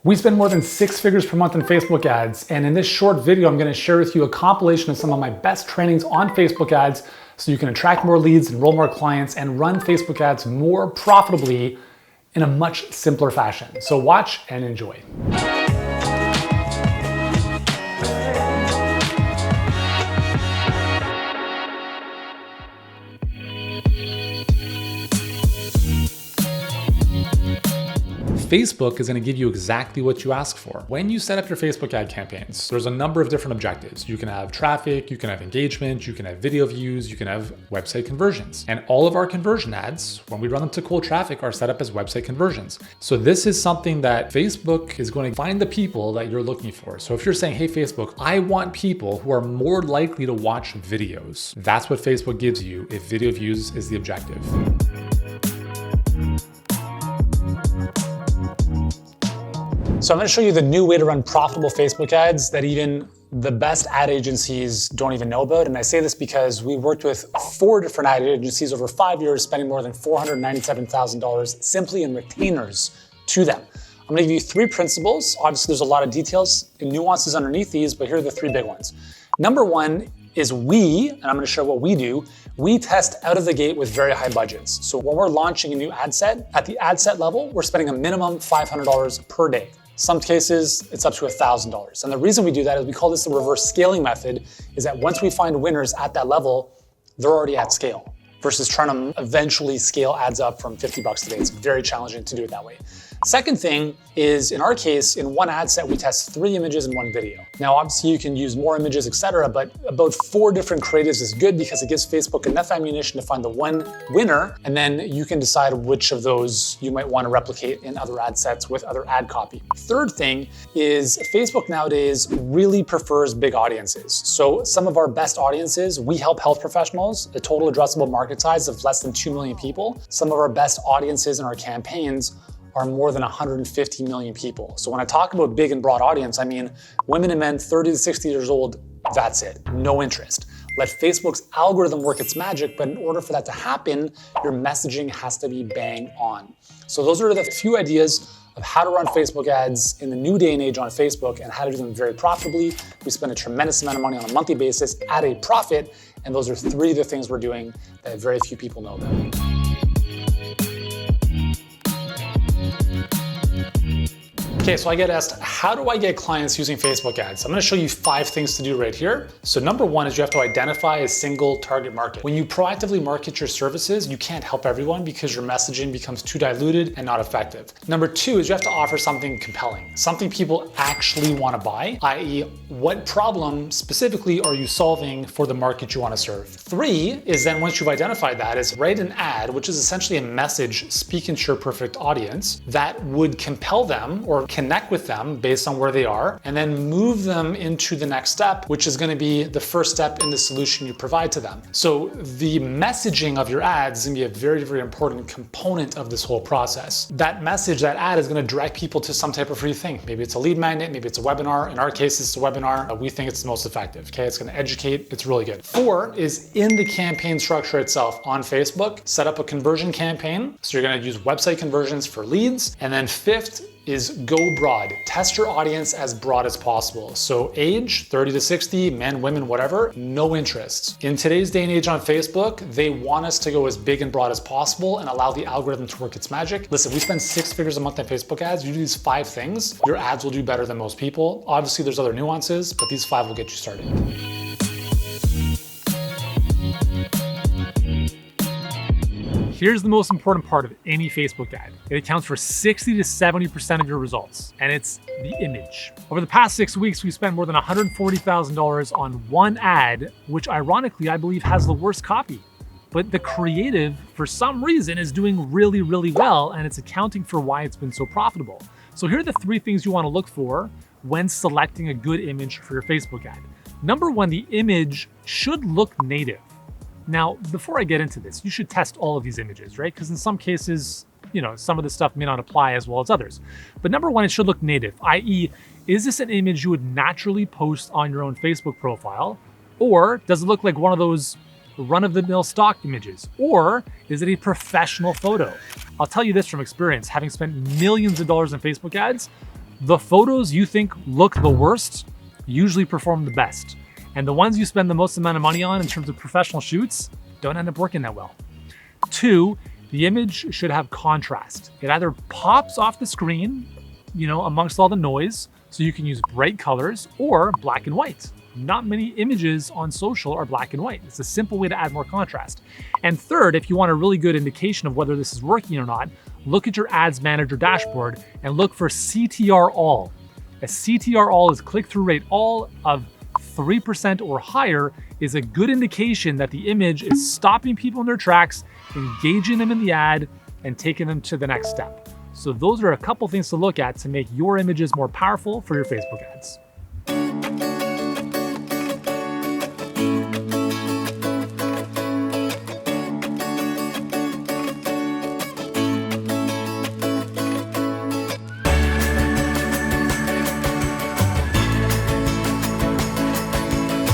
We spend more than 6 figures per month in Facebook ads, and in this short video, I'm gonna share with you a compilation of some of my best trainings on Facebook ads so you can attract more leads, enroll more clients, and run Facebook ads more profitably in a much simpler fashion. So watch and enjoy. Facebook is gonna give you exactly what you ask for. When you set up your Facebook ad campaigns, there's a number of different objectives. You can have traffic, you can have engagement, you can have video views, you can have website conversions. And all of our conversion ads, when we run them to cold traffic, are set up as website conversions. So this is something that Facebook is going to find the people that you're looking for. So if you're saying, hey, Facebook, I want people who are more likely to watch videos, that's what Facebook gives you if video views is the objective. So I'm gonna show you the new way to run profitable Facebook ads that even the best ad agencies don't even know about. And I say this because we worked with 4 different ad agencies over 5 years, spending more than $497,000 simply in retainers to them. I'm gonna give you 3 principles. Obviously, there's a lot of details and nuances underneath these, but here are the 3 big ones. Number 1 is and I'm gonna share what we do, we test out of the gate with very high budgets. So when we're launching a new ad set, at the ad set level, we're spending a minimum $500 per day. Some cases, it's up to $1,000. And the reason we do that is we call this the reverse scaling method, is that once we find winners at that level, they're already at scale versus trying to eventually scale ads up from $50 a day. It's very challenging to do it that way. Second thing is, in our case, in one ad set, we test 3 images and 1 video. Now, obviously you can use more images, etc., but about 4 different creatives is good because it gives Facebook enough ammunition to find the one winner, and then you can decide which of those you might want to replicate in other ad sets with other ad copy. Third thing is Facebook nowadays really prefers big audiences. So some of our best audiences, we help health professionals, a total addressable market size of less than 2 million people. Some of our best audiences in our campaigns are more than 150 million people. So when I talk about big and broad audience, I mean women and men 30 to 60 years old, that's it, no interest. Let Facebook's algorithm work its magic, but in order for that to happen, your messaging has to be bang on. So those are the few ideas of how to run Facebook ads in the new day and age on Facebook and how to do them very profitably. We spend a tremendous amount of money on a monthly basis at a profit, and those are 3 of the things we're doing that very few people know about. Okay, so I get asked, how do I get clients using Facebook ads? I'm gonna show you 5 things to do right here. So number 1 is you have to identify a single target market. When you proactively market your services, you can't help everyone because your messaging becomes too diluted and not effective. Number 2 is you have to offer something compelling, something people actually wanna buy, i.e. what problem specifically are you solving for the market you wanna serve? 3 is then once you've identified that is write an ad, which is essentially a message speaking to your perfect audience that would compel them or connect with them based on where they are, and then move them into the next step, which is gonna be the first step in the solution you provide to them. So the messaging of your ads is gonna be a very, very important component of this whole process. That message, that ad is gonna direct people to some type of free thing. Maybe it's a lead magnet, maybe it's a webinar. In our case, it's a webinar. We think it's the most effective, okay? It's gonna educate, it's really good. 4 is in the campaign structure itself on Facebook, set up a conversion campaign. So you're gonna use website conversions for leads. And then 5th is go broad. Test your audience as broad as possible. So age, 30 to 60, men, women, whatever, no interest. In today's day and age on Facebook, they want us to go as big and broad as possible and allow the algorithm to work its magic. Listen, we spend 6 figures a month on Facebook ads. You do these 5 things, your ads will do better than most people. Obviously, there's other nuances, but these 5 will get you started. Here's the most important part of any Facebook ad. It accounts for 60 to 70% of your results, and it's the image. Over the past 6 weeks, we spent more than $140,000 on one ad, which ironically, I believe has the worst copy. But the creative, for some reason, is doing really, really well, and it's accounting for why it's been so profitable. So here are the 3 things you wanna look for when selecting a good image for your Facebook ad. Number 1, the image should look native. Now, before I get into this, you should test all of these images, right? Because in some cases, some of this stuff may not apply as well as others. But number 1, it should look native, i.e., is this an image you would naturally post on your own Facebook profile? Or does it look like one of those run-of-the-mill stock images? Or is it a professional photo? I'll tell you this from experience, having spent millions of dollars on Facebook ads, The photos you think look the worst usually perform the best. And the ones you spend the most amount of money on in terms of professional shoots don't end up working that well. 2, the image should have contrast. It either pops off the screen, amongst all the noise, so you can use bright colors, or black and white. Not many images on social are black and white. It's a simple way to add more contrast. And 3rd, if you want a really good indication of whether this is working or not, look at your ads manager dashboard and look for CTR all. A CTR all is click-through rate all of 3% or higher is a good indication that the image is stopping people in their tracks, engaging them in the ad, and taking them to the next step. So those are a couple things to look at to make your images more powerful for your Facebook ads.